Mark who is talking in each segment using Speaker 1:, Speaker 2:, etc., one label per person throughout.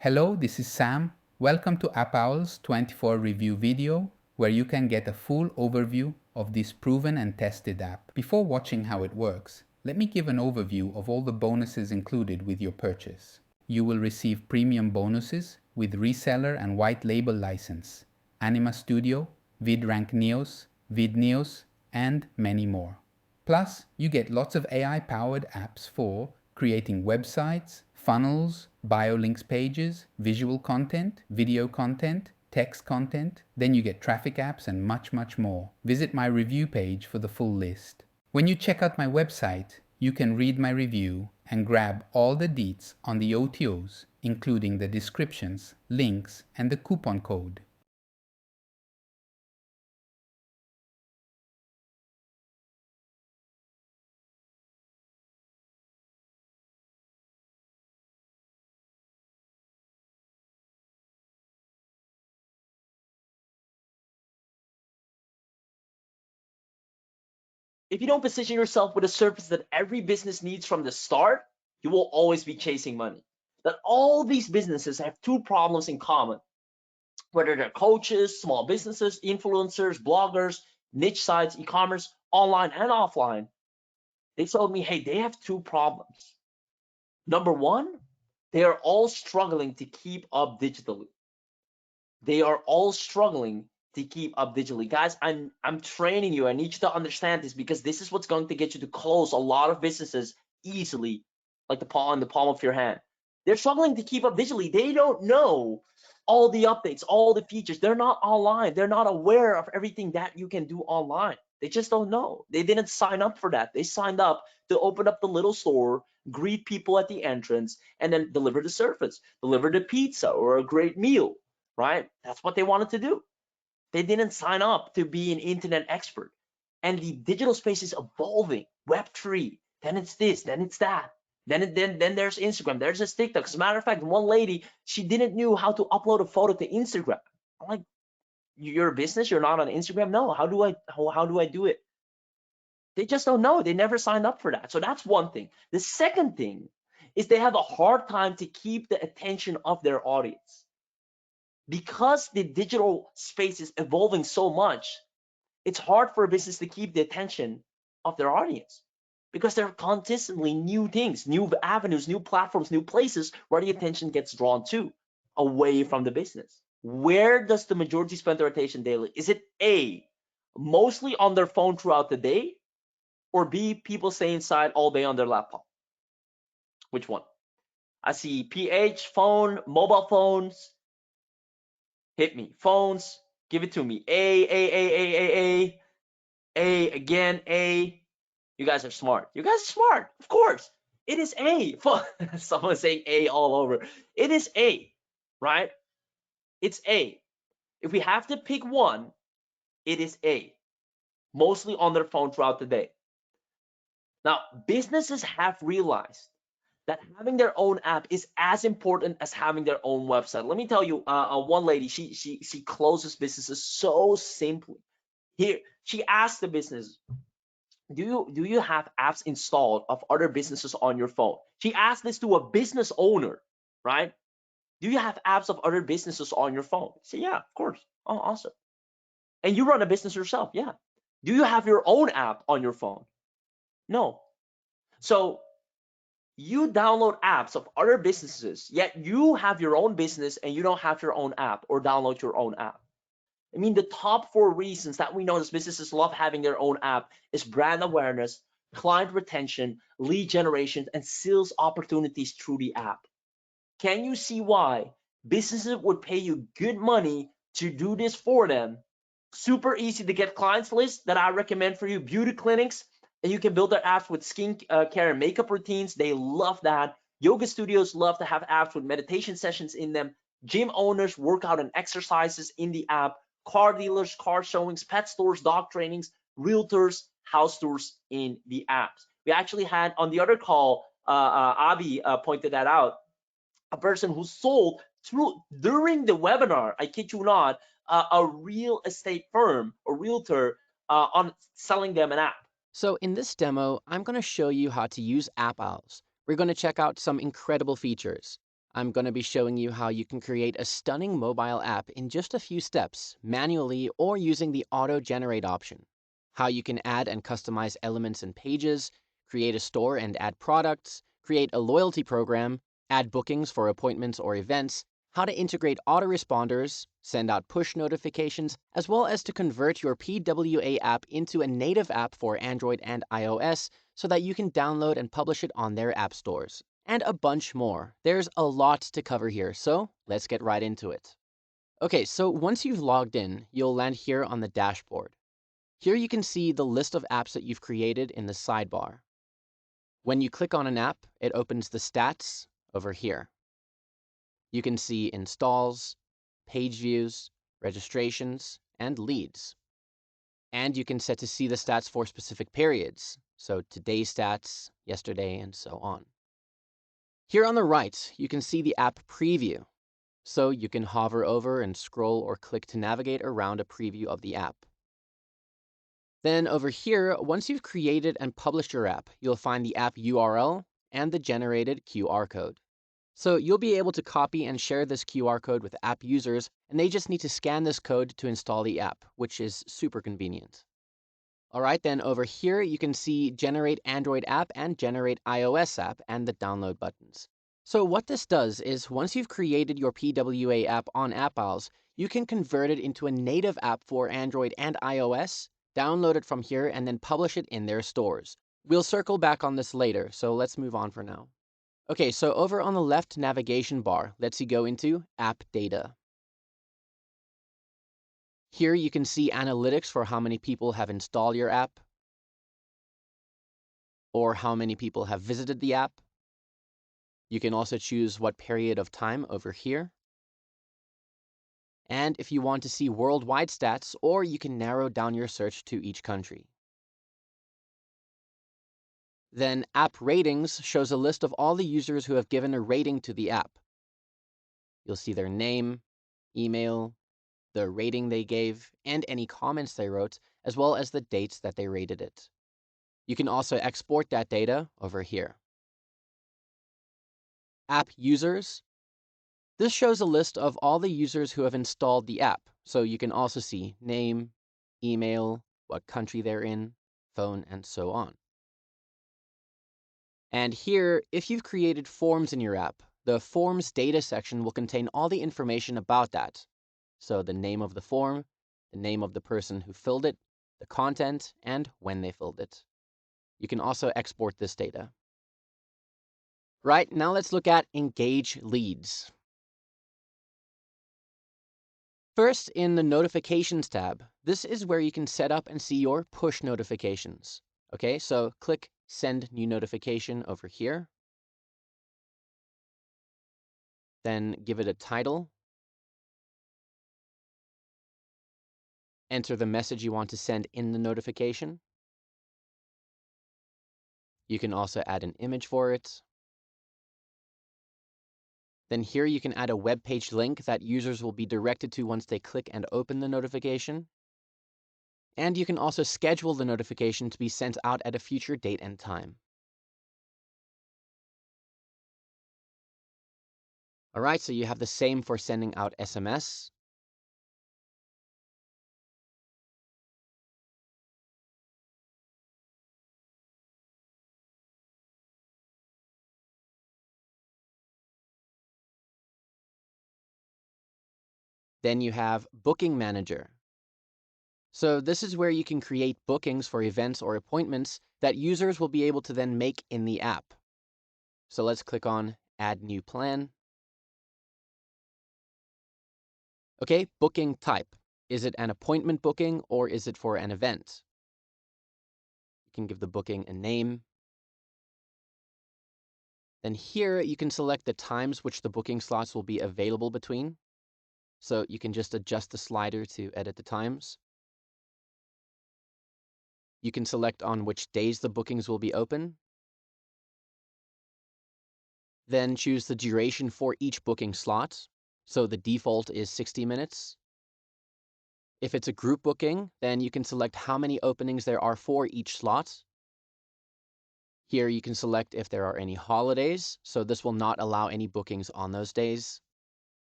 Speaker 1: Hello, this is Sam. Welcome to AppOwls24 review video, where you can get a full overview of this proven and tested app. Before watching how it works, let me give an overview of all the bonuses included with your purchase. You will receive premium bonuses with reseller and white label license, Anima Studio, VidRank Neos, VidNeos, and many more. Plus, you get lots of AI-powered apps for creating websites, funnels, bio links pages, visual content, video content, text content. Then you get traffic apps and much, much more. Visit my review page for the full list. When you check out my website, you can read my review and grab all the deets on the OTOs, including the descriptions, links, and the coupon code.
Speaker 2: If you don't position yourself with a service that every business needs from the start, you will always be chasing money. That all these businesses have two problems in common, whether they're coaches, small businesses, influencers, bloggers, niche sites, e-commerce, online and offline. They told me, hey, they have two problems. Number one, they are all struggling to keep up digitally. They are all struggling to keep up digitally. Guys, I'm training you. I need you to understand this, because this is what's going to get you to close a lot of businesses easily, like the palm of your hand. They're struggling to keep up digitally. They don't know all the updates, all the features. They're not online. They're not aware of everything that you can do online. They just don't know. They didn't sign up for that. They signed up to open up the little store, greet people at the entrance, and then deliver the service, deliver the pizza or a great meal, right? That's what they wanted to do. They didn't sign up to be an internet expert. And the digital space is evolving. Web3, then it's this, then it's that. Then there's Instagram, there's this TikTok. As a matter of fact, one lady, she didn't know how to upload a photo to Instagram. I'm like, you're a business, you're not on Instagram? No, how do I do it? They just don't know. They never signed up for that. So that's one thing. The second thing is they have a hard time to keep the attention of their audience. Because the digital space is evolving so much, it's hard for a business to keep the attention of their audience, because there are constantly new things, new avenues, new platforms, new places where the attention gets drawn to, away from the business. Where does the majority spend their attention daily? Is it A, mostly on their phone throughout the day, or B, people stay inside all day on their laptop? Which one? I see PH, phone, mobile phones. Hit me. Phones, give it to me. A again, A. You guys are smart. You guys are smart. Of course. It is A. Someone's saying A all over. It is A, right? It's A. If we have to pick one, it is A. Mostly on their phone throughout the day. Now, businesses have realized that having their own app is as important as having their own website. Let me tell you, one lady, she closes businesses so simply. Here, she asked the business, do you have apps installed of other businesses on your phone? She asked this to a business owner, right? Do you have apps of other businesses on your phone? Say, yeah, of course. Oh, awesome. And you run a business yourself? Yeah. Do you have your own app on your phone? No. So you download apps of other businesses, yet you have your own business and you don't have your own app or download your own app. I mean, the top 4 reasons that we notice businesses love having their own app is brand awareness, client retention, lead generation, and sales opportunities through the app. Can you see why businesses would pay you good money to do this for them? Super easy to get clients list that I recommend for you. Beauty clinics, and you can build their apps with skin care and makeup routines. They love that. Yoga studios love to have apps with meditation sessions in them. Gym owners, workout and exercises in the app. Car dealers, car showings, pet stores, dog trainings, realtors, house tours in the apps. We actually had on the other call, Abby pointed that out, a person who sold through during the webinar, I kid you not, a real estate firm or realtor on selling them an app.
Speaker 3: So in this demo, I'm going to show you how to use AppOwls. We're going to check out some incredible features. I'm going to be showing you how you can create a stunning mobile app in just a few steps, manually or using the auto-generate option. How you can add and customize elements and pages, create a store and add products, create a loyalty program, add bookings for appointments or events, how to integrate autoresponders, send out push notifications, as well as to convert your PWA app into a native app for Android and iOS so that you can download and publish it on their app stores. And a bunch more. There's a lot to cover here, so let's get right into it. Okay, so once you've logged in, you'll land here on the dashboard. Here you can see the list of apps that you've created in the sidebar. When you click on an app, it opens the stats over here. You can see installs, page views, registrations, and leads. And you can set to see the stats for specific periods, so today's stats, yesterday, and so on. Here on the right, you can see the app preview. So you can hover over and scroll or click to navigate around a preview of the app. Then over here, once you've created and published your app, you'll find the app URL and the generated QR code. So you'll be able to copy and share this QR code with app users, and they just need to scan this code to install the app, which is super convenient. All right, then over here, you can see Generate Android app and Generate iOS app and the download buttons. So what this does is once you've created your PWA app on AppOwls, you can convert it into a native app for Android and iOS, download it from here, and then publish it in their stores. We'll circle back on this later, so let's move on for now. Okay, so over on the left navigation bar lets you go into App Data. Here you can see analytics for how many people have installed your app, or how many people have visited the app. You can also choose what period of time over here. And if you want to see worldwide stats, or you can narrow down your search to each country. Then App Ratings shows a list of all the users who have given a rating to the app. You'll see their name, email, the rating they gave, and any comments they wrote, as well as the dates that they rated it. You can also export that data over here. App Users. This shows a list of all the users who have installed the app, so you can also see name, email, what country they're in, phone, and so on. And here, if you've created forms in your app, the Forms data section will contain all the information about that. So the name of the form, the name of the person who filled it, the content, and when they filled it. You can also export this data. Right, now let's look at Engage Leads. First, in the Notifications tab, this is where you can set up and see your push notifications. Okay, so click Send New Notification over here. Then give it a title. Enter the message you want to send in the notification. You can also add an image for it. Then here you can add a web page link that users will be directed to once they click and open the notification. And you can also schedule the notification to be sent out at a future date and time. All right, so you have the same for sending out SMS. Then you have Booking Manager. So this is where you can create bookings for events or appointments that users will be able to then make in the app. So let's click on Add New Plan. Okay, booking type. Is it an appointment booking or is it for an event? You can give the booking a name. Then here you can select the times which the booking slots will be available between. So you can just adjust the slider to edit the times. You can select on which days the bookings will be open. Then choose the duration for each booking slot. So the default is 60 minutes. If it's a group booking, then you can select how many openings there are for each slot. Here you can select if there are any holidays, so this will not allow any bookings on those days.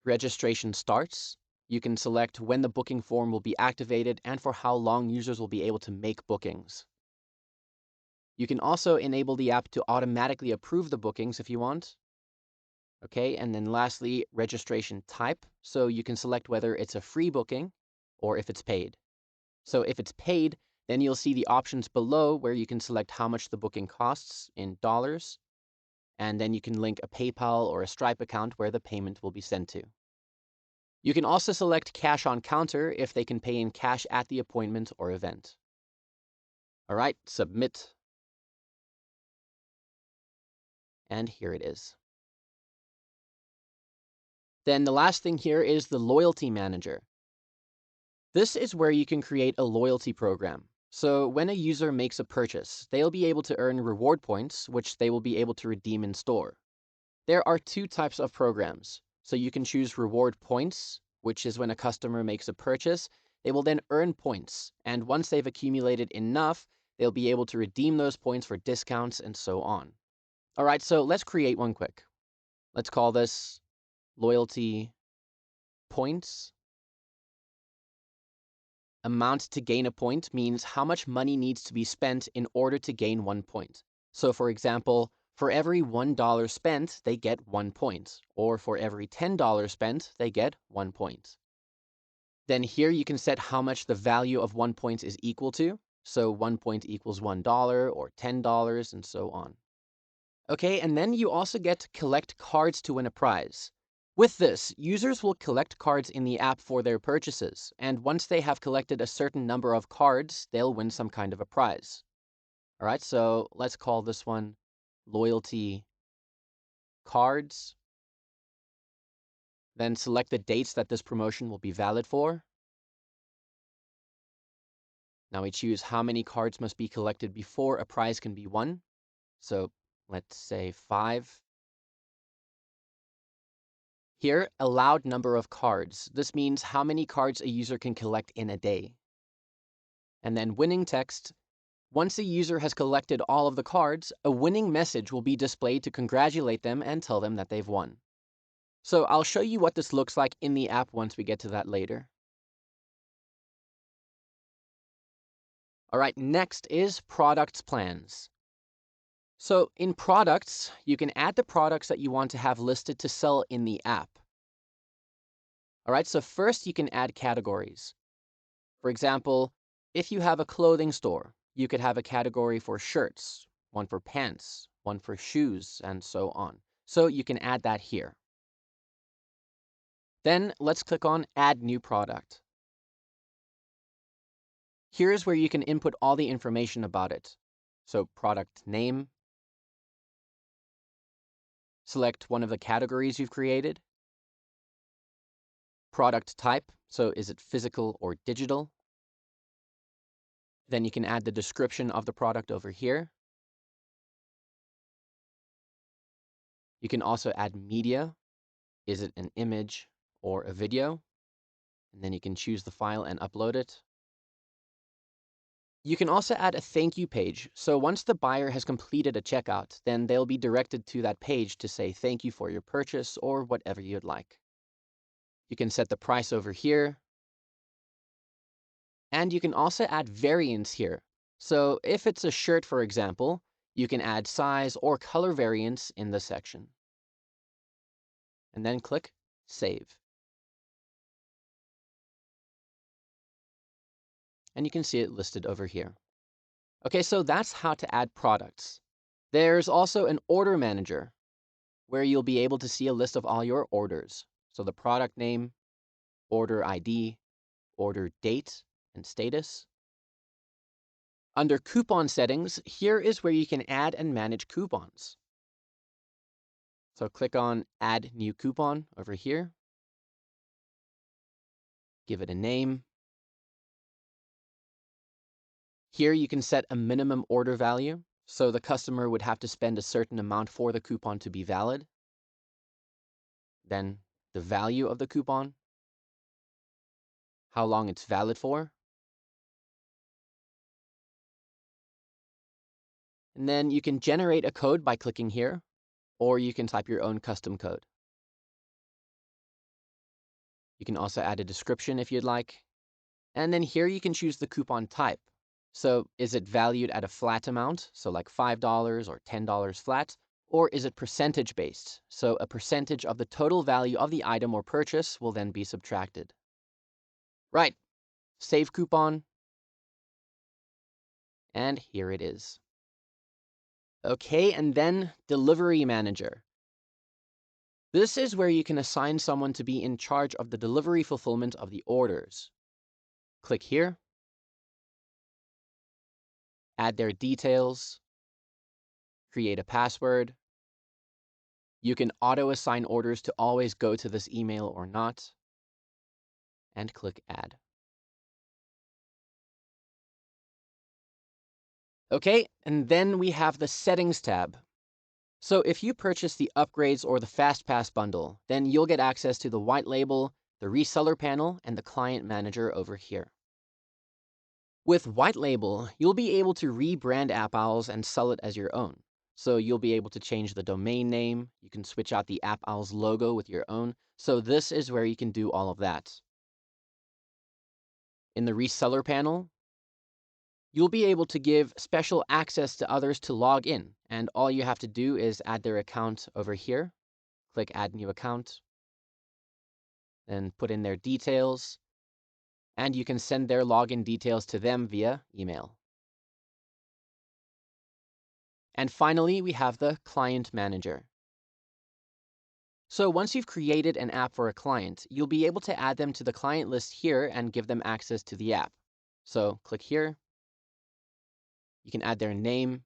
Speaker 3: Registration starts. You can select when the booking form will be activated and for how long users will be able to make bookings. You can also enable the app to automatically approve the bookings if you want. Okay, and then lastly, registration type. So you can select whether it's a free booking or if it's paid. So if it's paid, then you'll see the options below where you can select how much the booking costs in dollars, and then you can link a PayPal or a Stripe account where the payment will be sent to. You can also select cash on counter if they can pay in cash at the appointment or event. All right, submit. And here it is. Then the last thing here is the loyalty manager. This is where you can create a loyalty program. So when a user makes a purchase, they'll be able to earn reward points, which they will be able to redeem in store. There are two types of programs. So you can choose reward points, which is when a customer makes a purchase, they will then earn points. And once they've accumulated enough, they'll be able to redeem those points for discounts and so on. All right, so let's create one quick. Let's call this loyalty points. Amount to gain a point means how much money needs to be spent in order to gain 1 point. So for example, for every $1 spent, they get 1 point, or for every $10 spent, they get 1 point. Then here you can set how much the value of 1 point is equal to. So 1 point equals $1 or $10 and so on. Okay, and then you also get to collect cards to win a prize. With this, users will collect cards in the app for their purchases, and once they have collected a certain number of cards, they'll win some kind of a prize. All right, so let's call this one loyalty cards. Then select the dates that this promotion will be valid for. Now we choose how many cards must be collected before a prize can be won. So let's say 5. Here, allowed number of cards. This means how many cards a user can collect in a day. And then winning text. Once a user has collected all of the cards, a winning message will be displayed to congratulate them and tell them that they've won. So I'll show you what this looks like in the app once we get to that later. All right, next is products plans. So in products, you can add the products that you want to have listed to sell in the app. All right, so first you can add categories. For example, if you have a clothing store, you could have a category for shirts, one for pants, one for shoes, and so on. So you can add that here. Then let's click on Add New Product. Here's where you can input all the information about it. So product name. Select one of the categories you've created. Product type, so is it physical or digital? Then you can add the description of the product over here. You can also add media. Is it an image or a video? And then you can choose the file and upload it. You can also add a thank you page. So once the buyer has completed a checkout, then they'll be directed to that page to say thank you for your purchase or whatever you'd like. You can set the price over here. And you can also add variants here. So if it's a shirt, for example, you can add size or color variants in this section. And then click Save. And you can see it listed over here. Okay, so that's how to add products. There's also an order manager where you'll be able to see a list of all your orders. So the product name, order ID, order date, and status. Under coupon settings, here is where you can add and manage coupons. So click on Add New Coupon over here. Give it a name. Here you can set a minimum order value, so the customer would have to spend a certain amount for the coupon to be valid. Then the value of the coupon, how long it's valid for, And then you can generate a code by clicking here, or you can type your own custom code. You can also add a description if you'd like. And then here you can choose the coupon type. So is it valued at a flat amount, so like $5 or $10 flat, or is it percentage based? So a percentage of the total value of the item or purchase will then be subtracted. Right, save coupon, and here it is. Okay, and then Delivery Manager. This is where you can assign someone to be in charge of the delivery fulfillment of the orders. Click here, add their details, create a password. You can auto-assign orders to always go to this email or not, and click Add. Okay, and then we have the Settings tab. So if you purchase the upgrades or the FastPass bundle, then you'll get access to the white label, the reseller panel, and the client manager over here. With white label, you'll be able to rebrand AppOwls and sell it as your own. So you'll be able to change the domain name, you can switch out the AppOwls logo with your own. So this is where you can do all of that. In the reseller panel, you'll be able to give special access to others to log in, and all you have to do is add their account over here. Click Add New Account, then put in their details, and you can send their login details to them via email. And finally, we have the Client Manager. So once you've created an app for a client, you'll be able to add them to the client list here and give them access to the app. So click here. You can add their name,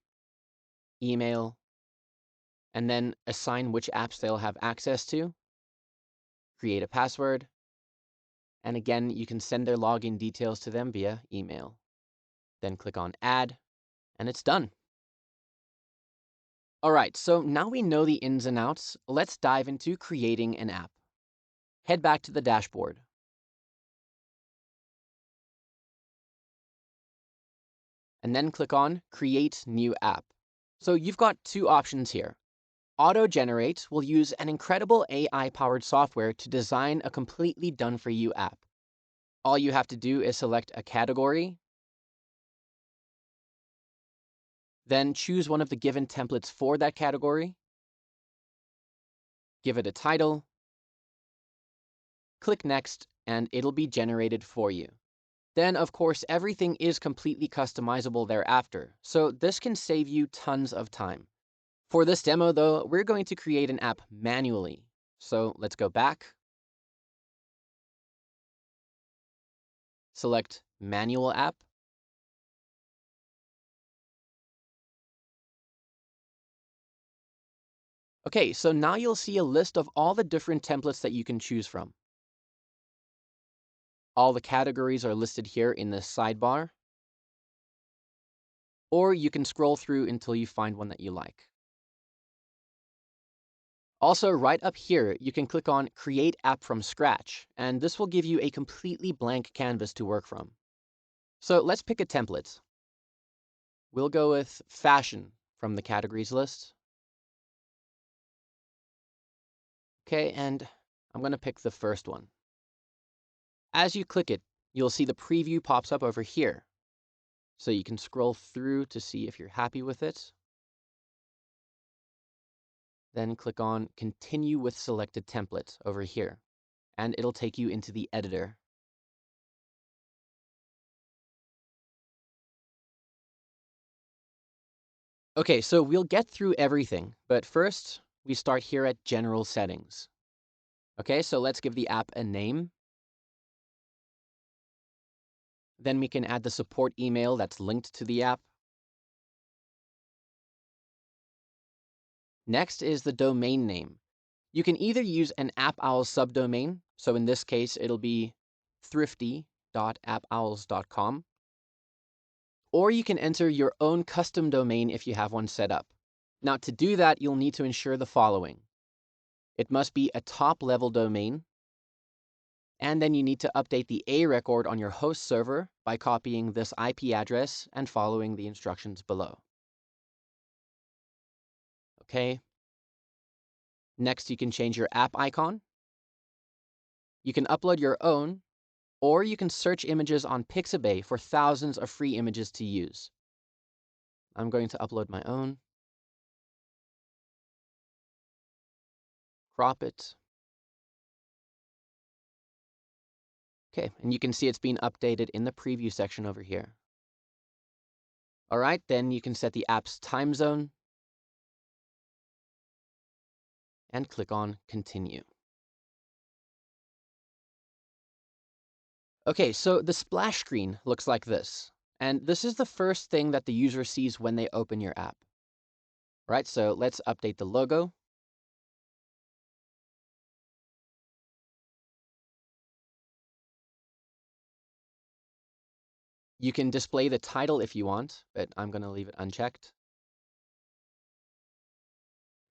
Speaker 3: email, and then assign which apps they'll have access to, create a password, and again, you can send their login details to them via email. Then click on Add, and it's done. All right, so now we know the ins and outs, let's dive into creating an app. Head back to the dashboard. And then click on Create New App. So you've got two options here. Auto-Generate will use an incredible AI-powered software to design a completely done-for-you app. All you have to do is select a category, then choose one of the given templates for that category, give it a title, click Next, and it'll be generated for you. Then, of course, everything is completely customizable thereafter, so this can save you tons of time. For this demo, though, we're going to create an app manually. So let's go back, select Manual App, okay, so now you'll see a list of all the different templates that you can choose from. All the categories are listed here in the sidebar, or you can scroll through until you find one that you like. Also, right up here, you can click on Create App from Scratch, and this will give you a completely blank canvas to work from. So let's pick a template. We'll go with Fashion from the categories list. Okay, and I'm going to pick the first one. As you click it, you'll see the preview pops up over here. So you can scroll through to see if you're happy with it. Then click on Continue with Selected Template over here, and it'll take you into the editor. Okay, so we'll get through everything, but first, we start here at General Settings. Okay, so let's give the app a name. Then we can add the support email that's linked to the app. Next is the domain name. You can either use an AppOwls subdomain, so in this case, it'll be thrifty.appowls.com, or you can enter your own custom domain if you have one set up. Now, to do that, you'll need to ensure the following. It must be a top-level domain, and then you need to update the A record on your host server by copying this IP address and following the instructions below. Okay. Next, you can change your app icon. You can upload your own, or you can search images on Pixabay for thousands of free images to use. I'm going to upload my own. Crop it. Okay, and you can see it's been updated in the preview section over here. All right, then you can set the app's time zone and click on Continue. Okay, so the splash screen looks like this. And this is the first thing that the user sees when they open your app. All right, so let's update the logo. You can display the title if you want, but I'm going to leave it unchecked.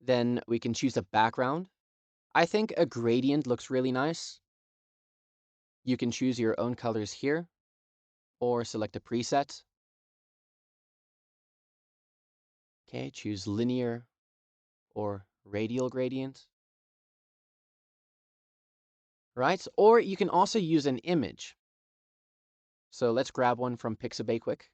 Speaker 3: Then we can choose a background. I think a gradient looks really nice. You can choose your own colors here, or select a preset. Okay, choose linear or radial gradient. Right? Or you can also use an image. So let's grab one from Pixabay quick.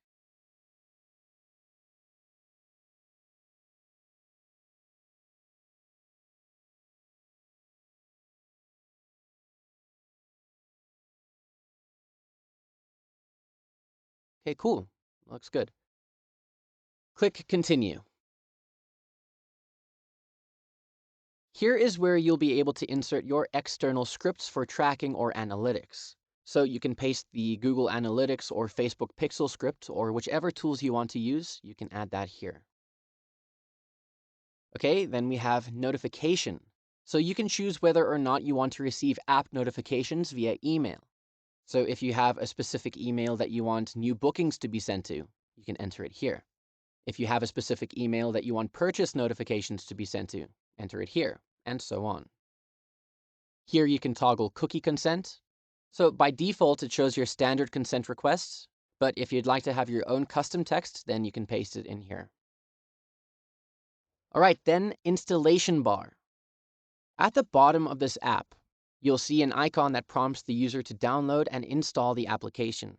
Speaker 3: Okay, cool. Looks good. Click Continue. Here is where you'll be able to insert your external scripts for tracking or analytics. So you can paste the Google Analytics or Facebook Pixel script, or whichever tools you want to use, you can add that here. Okay, then we have notification. So you can choose whether or not you want to receive app notifications via email. So if you have a specific email that you want new bookings to be sent to, you can enter it here. If you have a specific email that you want purchase notifications to be sent to, enter it here, and so on. Here you can toggle cookie consent. So by default, it shows your standard consent requests, but if you'd like to have your own custom text, then you can paste it in here. All right, then installation bar. At the bottom of this app, you'll see an icon that prompts the user to download and install the application.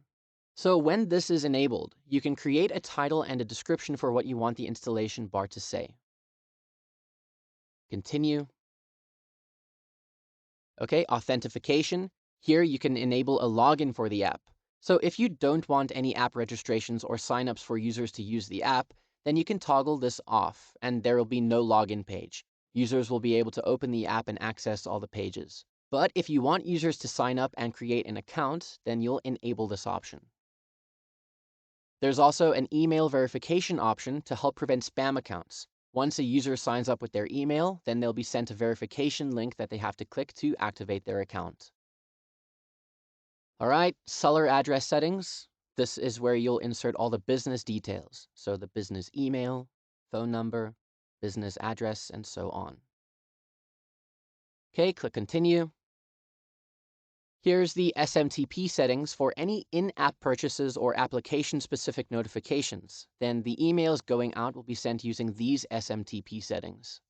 Speaker 3: So when this is enabled, you can create a title and a description for what you want the installation bar to say. Continue. Okay, authentication. Here you can enable a login for the app. So if you don't want any app registrations or signups for users to use the app, then you can toggle this off and there will be no login page. Users will be able to open the app and access all the pages. But if you want users to sign up and create an account, then you'll enable this option. There's also an email verification option to help prevent spam accounts. Once a user signs up with their email, then they'll be sent a verification link that they have to click to activate their account. All right, seller address settings. This is where you'll insert all the business details. So the business email, phone number, business address, and so on. Okay, click Continue. Here's the SMTP settings for any in-app purchases or application-specific notifications. Then the emails going out will be sent using these SMTP settings.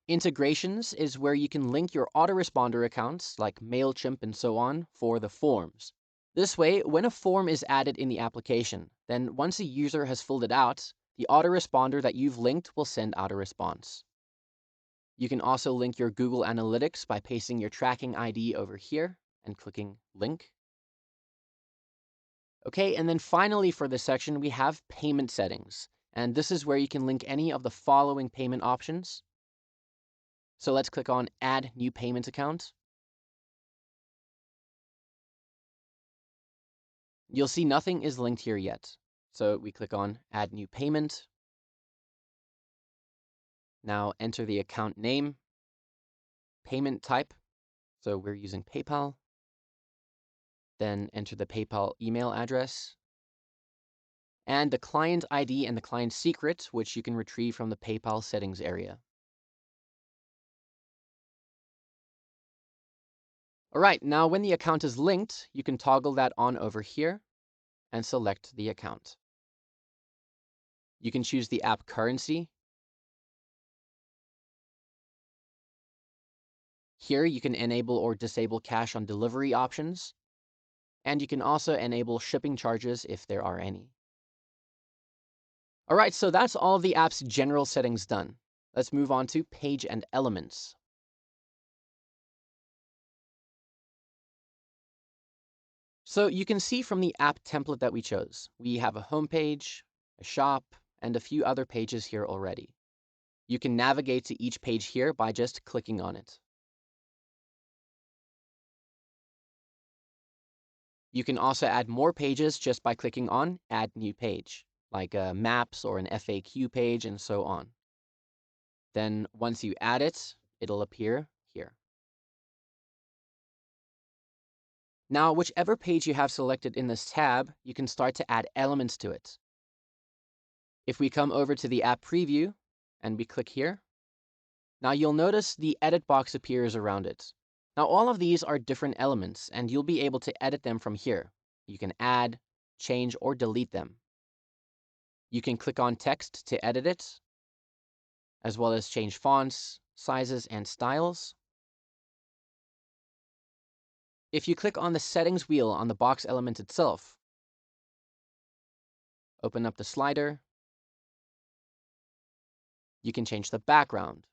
Speaker 3: Integrations is where you can link your autoresponder accounts, like MailChimp and so on, for the forms. This way, when a form is added in the application, then once a user has filled it out, the autoresponder that you've linked will send out a response. You can also link your Google Analytics by pasting your tracking ID over here and clicking Link. Okay, and then finally for this section, we have payment settings. And this is where you can link any of the following payment options. So let's click on Add New Payment Account. You'll see nothing is linked here yet. So we click on Add New Payment. Now enter the account name, payment type. So we're using PayPal. Then enter the PayPal email address. And the client ID and the client secret, which you can retrieve from the PayPal settings area. All right, now when the account is linked, you can toggle that on over here and select the account. You can choose the app currency. Here you can enable or disable cash on delivery options, and you can also enable shipping charges if there are any. All right, so that's all of the app's general settings done. Let's move on to page and elements. So you can see from the app template that we chose, we have a home page, a shop, and a few other pages here already. You can navigate to each page here by just clicking on it. You can also add more pages just by clicking on Add New Page, like maps or an FAQ page and so on. Then once you add it, it'll appear here. Now, whichever page you have selected in this tab, you can start to add elements to it. If we come over to the app preview and we click here, now you'll notice the edit box appears around it. Now all of these are different elements and you'll be able to edit them from here. You can add, change, or delete them. You can click on text to edit it, as well as change fonts, sizes, and styles. If you click on the settings wheel on the box element itself, open up the slider, you can change the background.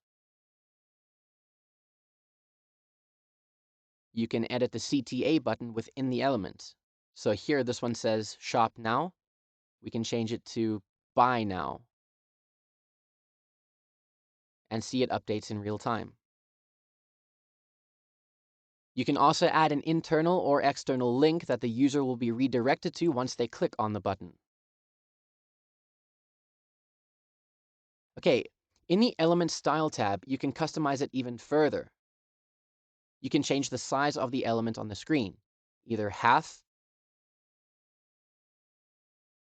Speaker 3: You can edit the CTA button within the element. So here, this one says Shop Now. We can change it to Buy Now and see it updates in real time. You can also add an internal or external link that the user will be redirected to once they click on the button. Okay, in the Element Style tab, you can customize it even further. You can change the size of the element on the screen, either half,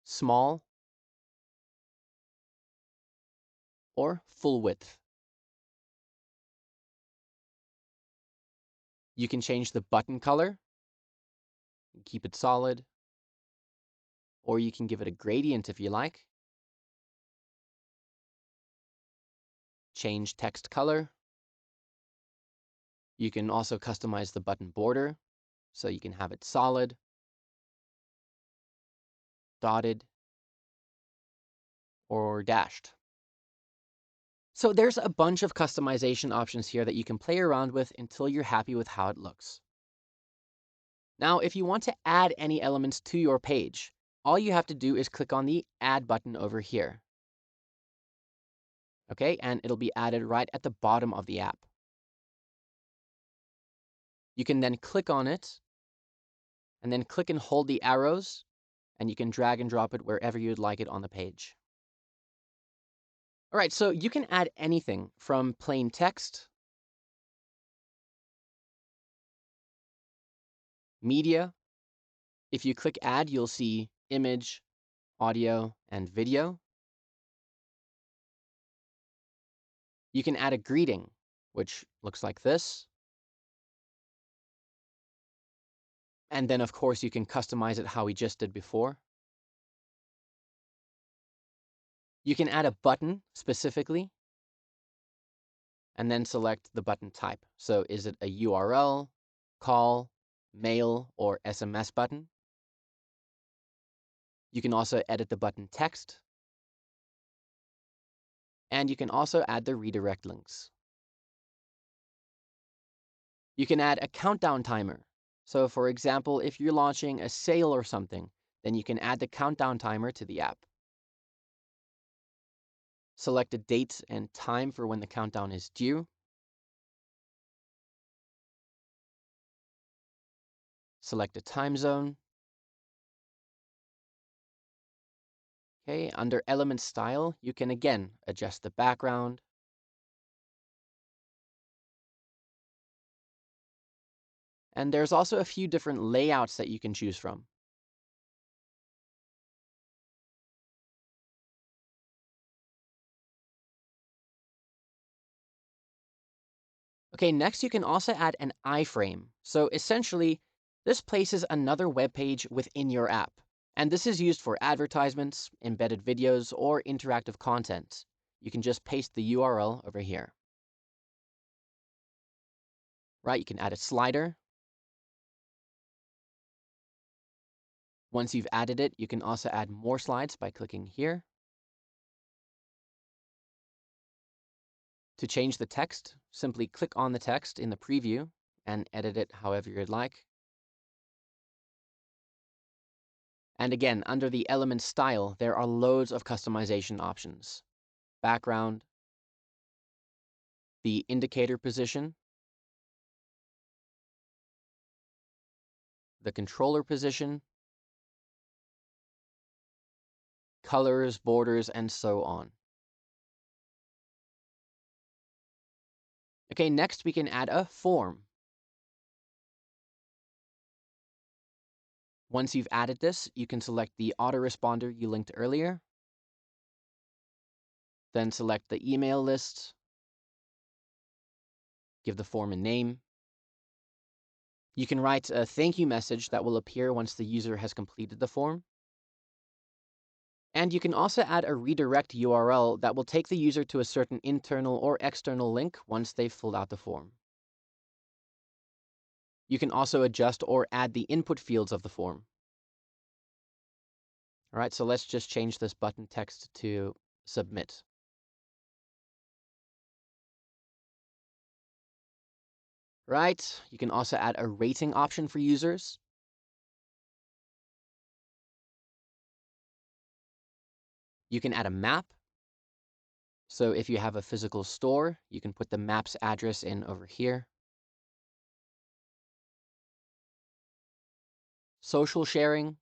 Speaker 3: small, or full width. You can change the button color, keep it solid, or you can give it a gradient if you like. Change text color. You can also customize the button border, so you can have it solid, dotted, or dashed. So there's a bunch of customization options here that you can play around with until you're happy with how it looks. Now, if you want to add any elements to your page, all you have to do is click on the Add button over here. Okay, and it'll be added right at the bottom of the app. You can then click on it, and then click and hold the arrows, and you can drag and drop it wherever you'd like it on the page. All right, so you can add anything from plain text, media. If you click Add, you'll see image, audio, and video. You can add a greeting, which looks like this. And then, of course, you can customize it how we just did before. You can add a button specifically, and then select the button type. So is it a URL, call, mail, or SMS button? You can also edit the button text. And you can also add the redirect links. You can add a countdown timer. So for example, if you're launching a sale or something, then you can add the countdown timer to the app. Select a date and time for when the countdown is due. Select a time zone. Okay, under element style, you can again adjust the background. And there's also a few different layouts that you can choose from. Okay, next you can also add an iframe. So essentially, this places another web page within your app. And this is used for advertisements, embedded videos, or interactive content. You can just paste the URL over here. right? You can add a slider. Once you've added it, you can also add more slides by clicking here. To change the text, simply click on the text in the preview and edit it however you'd like. And again, under the element style, there are loads of customization options. Background, the indicator position, the controller position, colors, borders, and so on. Okay, next we can add a form. Once you've added this, you can select the autoresponder you linked earlier, then select the email list, give the form a name. You can write a thank you message that will appear once the user has completed the form. And you can also add a redirect URL that will take the user to a certain internal or external link once they've filled out the form. You can also adjust or add the input fields of the form. All right, so let's just change this button text to submit. Right, you can also add a rating option for users. You can add a map. So if you have a physical store, you can put the map's address in over here. Social sharing.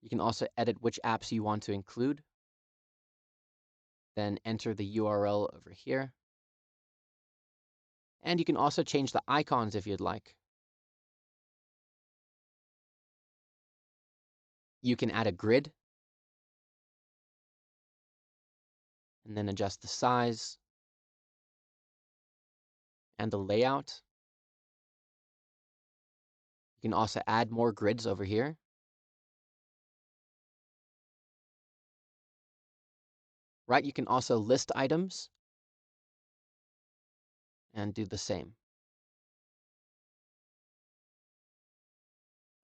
Speaker 3: You can also edit which apps you want to include. Then enter the URL over here. And you can also change the icons if you'd like. You can add a grid. And then adjust the size and the layout. You can also add more grids over here. Right, you can also list items and do the same.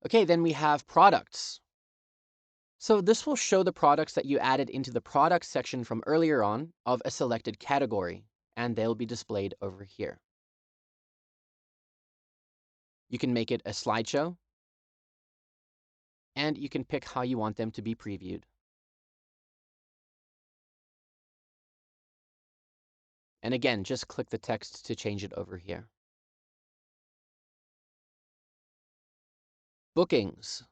Speaker 3: Okay, then we have products. So this will show the products that you added into the products section from earlier on of a selected category, and they'll be displayed over here. You can make it a slideshow, and you can pick how you want them to be previewed. And again, just click the text to change it over here. Bookings.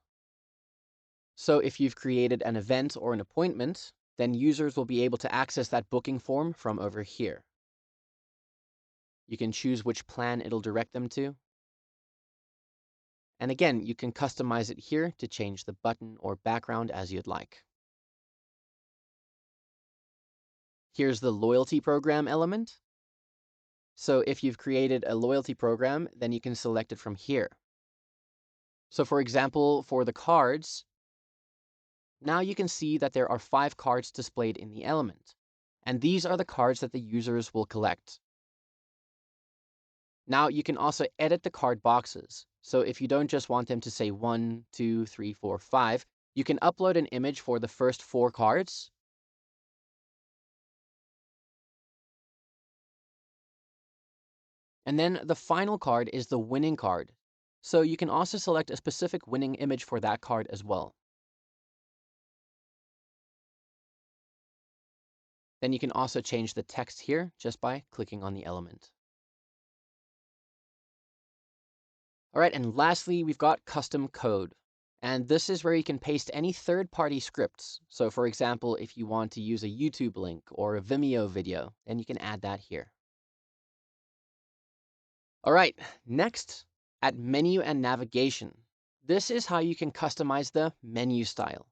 Speaker 3: So if you've created an event or an appointment, then users will be able to access that booking form from over here. You can choose which plan it'll direct them to. And again, you can customize it here to change the button or background as you'd like. Here's the loyalty program element. So if you've created a loyalty program, then you can select it from here. So for example, for the cards, now you can see that there are 5 cards displayed in the element. And these are the cards that the users will collect. Now you can also edit the card boxes. So if you don't just want them to say 1, 2, 3, 4, 5, you can upload an image for the first 4 cards. And then the final card is the winning card. So you can also select a specific winning image for that card as well. Then you can also change the text here just by clicking on the element. All right, and lastly, we've got custom code. And this is where you can paste any third-party scripts. So for example, if you want to use a YouTube link or a Vimeo video, then you can add that here. All right, next, at menu and navigation. This is how you can customize the menu style.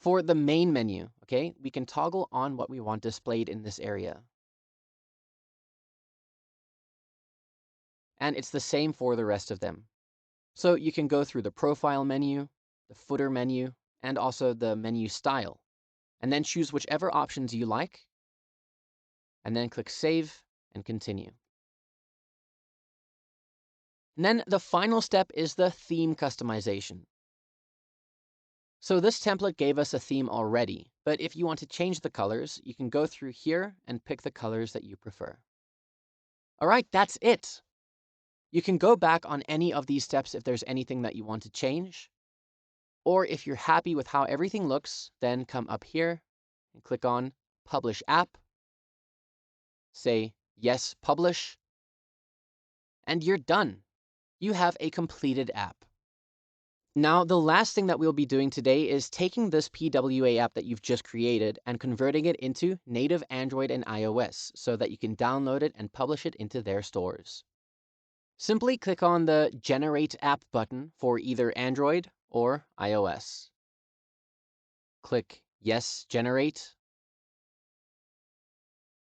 Speaker 3: For the main menu, okay, we can toggle on what we want displayed in this area. And it's the same for the rest of them. So you can go through the profile menu, the footer menu, and also the menu style, and then choose whichever options you like, and then click Save and Continue. And then the final step is the theme customization. So this template gave us a theme already, but if you want to change the colors, you can go through here and pick the colors that you prefer. All right, that's it. You can go back on any of these steps if there's anything that you want to change. Or if you're happy with how everything looks, then come up here and click on Publish App. Say Yes, Publish. And you're done. You have a completed app. Now, the last thing that we'll be doing today is taking this PWA app that you've just created and converting it into native Android and iOS so that you can download it and publish it into their stores. Simply click on the Generate App button for either Android or iOS. Click Yes, Generate.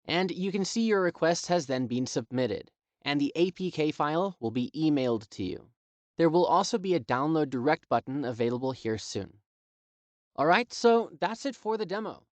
Speaker 3: And you can see your request has then been submitted, and the APK file will be emailed to you. There will also be a Download Direct button available here soon. All right, so that's it for the demo.